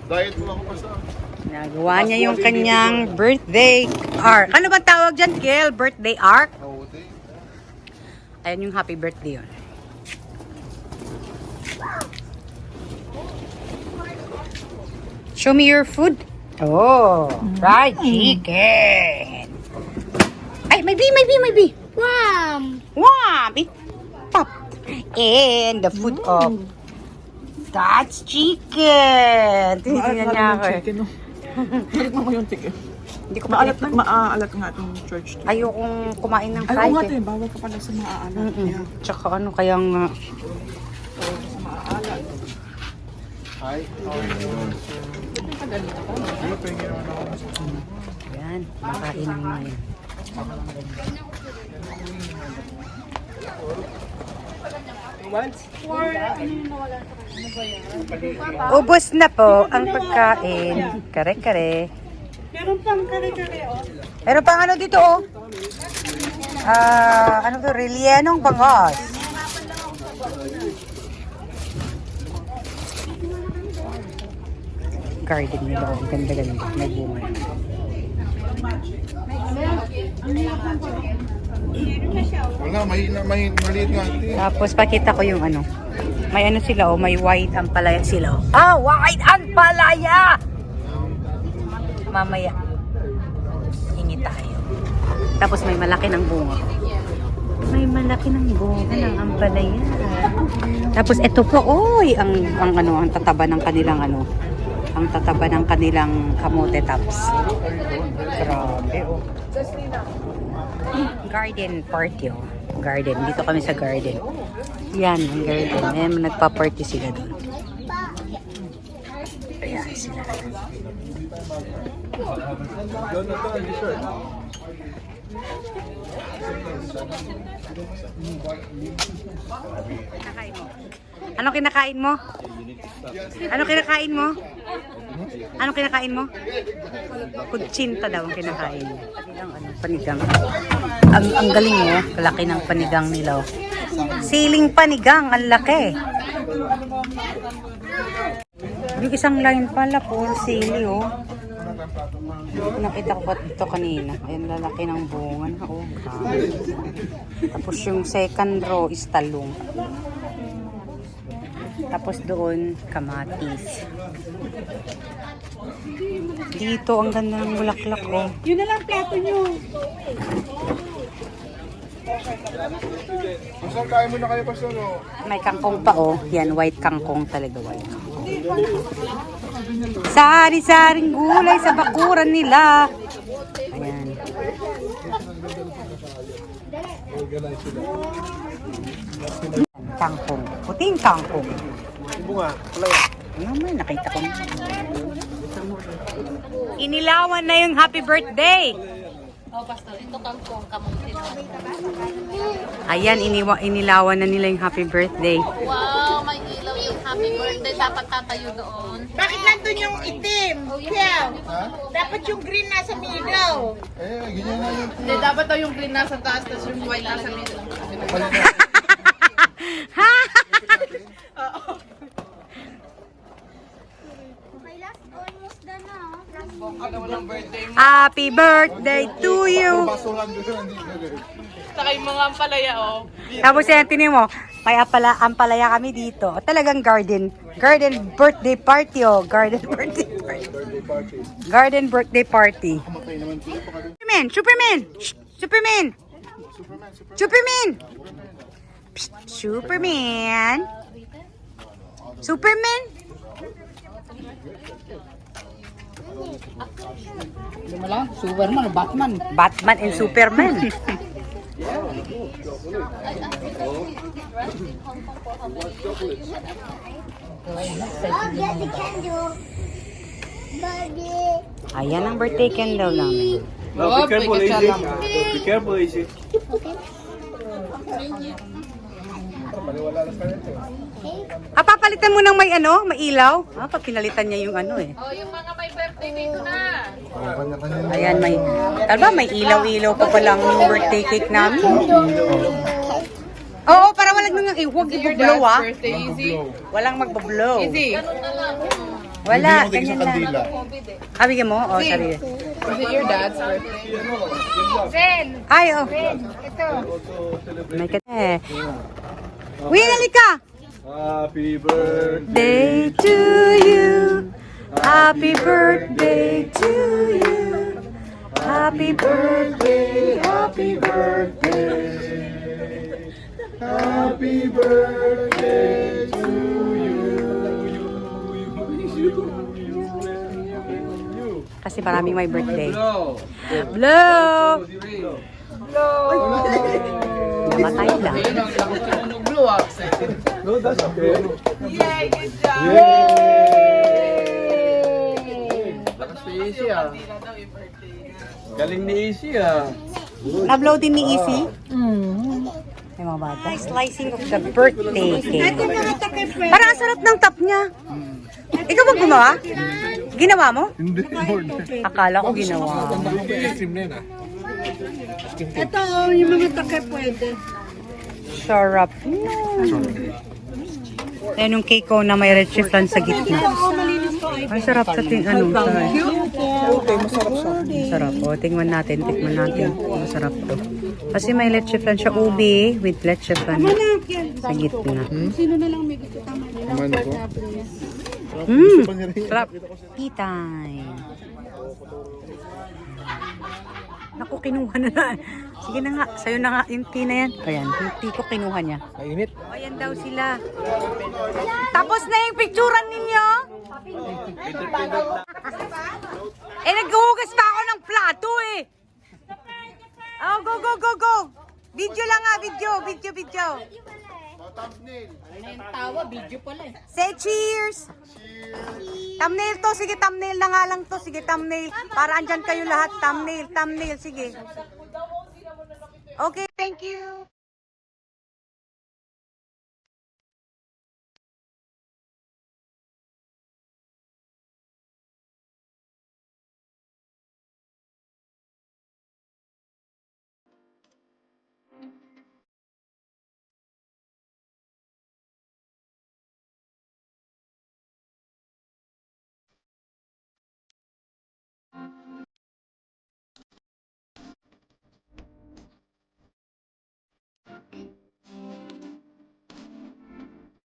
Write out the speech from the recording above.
Diet mo ako pa sa... Nagawa niya yung kanyang birthday arc. Ano ba tawag dyan, Kel? Birthday arc? Ayan yung happy birthday yun. Show me your food. Oh, fried chicken. Ay, may bee. Mom. Wow, it popped. And the food of that's chicken. Tingnan niya ako eh. Tikman mo yung chicken. Hindi ko maalat Maaalat nga itong church. Ayokong kumain ng Ay, oo fried nga eh. tayo. Bawal ka pala sa maaalat. Yeah. Tsaka ano, kayang... Sa maaalat. Hi. Yan, makain mo yan. Ubos na po ang pagkain. Kare-kare. Meron pang kare-kare, oh. Meron pang ano dito, oh. Ano to? Rellenong bangos. Garden nila, oh. Ganda-ganda. May bunga. Wala, maliit nga. Tapos pakita ko yung ano. May ano sila, oh. May white ampalaya sila, oh. Ah, white ampalaya! Mamaya. Hingi tayo. Tapos may malaki ng bunga. May malaki ng bunga ng ampalaya. Tapos ito po, oy, ang tataba ng kanilang ano. Ang tataba ng kanilang kamote tops. Grabe, oh. Garden party, oh. Garden. Dito kami sa garden. Yan, ang garden. Ayan, nagpa-party sila doon. Ayan sila. Kinakain mo? Anong kinakain mo? Anong kinakain mo? Anong kinakain mo? Kutsinta daw ang kinakain mo. Panigang. Ang galing mo, kalaki ng panigang nila. Siling panigang, ang laki. Yung isang line pala po, sili, oh. Nakita ko pa dito kanina. Ayan, lalaki ng bunga na, oh. Tapos yung second row is talong. Tapos doon, kamatis. Dito, ang ganda ng bulaklak, oh. Yun na lang plato nyo. Masang kain mo na kayo, Pastor, oh. May kangkong pa, oh. Yan, white kangkong talaga, white kangkong. Sari-saring gulay sa bakuran nila. Ayan. Kangkong. Puting kangkong. Bunga, palaya. Ano man, nakita ko na. Inilawan na yung happy birthday. Oh, Pastor, ito kangkong kamutin. Ayan, inilawan na nila yung happy birthday. Wow, may ilaw yung happy birthday. Dapat tatayo doon. Bakit nandun yung itim? Kaya, dapat yung green nasa middle. Ganyan na yun. Hindi, dapat daw yung green nasa taas, tapos yung white nasa middle. Happy birthday to you. Basuhan doon. Saka yung mga ampalaya, oh. Tapos yan, tinin mo, may ampalaya kami dito. Talagang garden birthday party, oh. Garden birthday party. Garden birthday party. Superman! Shh, Superman! Superman! Psst, Superman! Superman! Superman, Batman. Batman and Superman. Ayan ang birthday candle namin. No, be careful, easy. Be careful, easy. Papalitan mo ng may may ilaw? Pag pinalitan niya yung eh. Oh, yung mga may birthday dito na. Ayan, may ilaw-ilaw pa palang birthday cake namin. Oo, para walang huwag i-blow, ah. Birthday, easy. Walang magba-blow. Easy. Wala, Bibigyan ko tayo isang ganyan lang. kandila. Ah, bigyan mo? Oh, sorry. Is it your dad's birthday? Ay, oh. May kate. Uy, halika! Happy birthday. Day to you. Happy birthday to you. Happy birthday, happy birthday. Happy birthday to Kasi maraming may birthday. Blow. Blow! Blow. Namatay lang. Ayun ang lakas ko nung blue ah. No, that's okay. Yay! Good job! Lakas ni Easy ah. Galing ni Easy ah. Na-blow din ni Easy? Ay, mga bata. Slicing of the birthday cake. Parang ang sarap ng top niya. Ikaw ba gumawa? Ginawa mo? Hindi, order. Akala ko ginawa. Stream na yun ah. Ito, yung mga takay pwede. Sarap. Ayan yung cake ko na may red chiffon sa gitna. Ang sarap sa ano. Sarap. O, tingnan natin. Tikman natin. Masarap to. Kasi may red chiffon siya. Ubi with red chiffon sa gitna. Kumain ko. Sarap. Tea time. Naku, kinuha na. Sige na nga. Sa'yo na nga yung tea na yan. Ayan, yung tea ko kinuha niya. Mainit. Ayan daw sila. Tapos na yung picturean ninyo? Eh, naghuhugas pa ako ng plato eh. Oh, go, go, go, go. Video lang nga, video. Say cheers. Thumbnail to, sige, thumbnail na nga lang to. Sige, thumbnail. Para andyan kayo lahat, thumbnail, sige. Okay, thank you.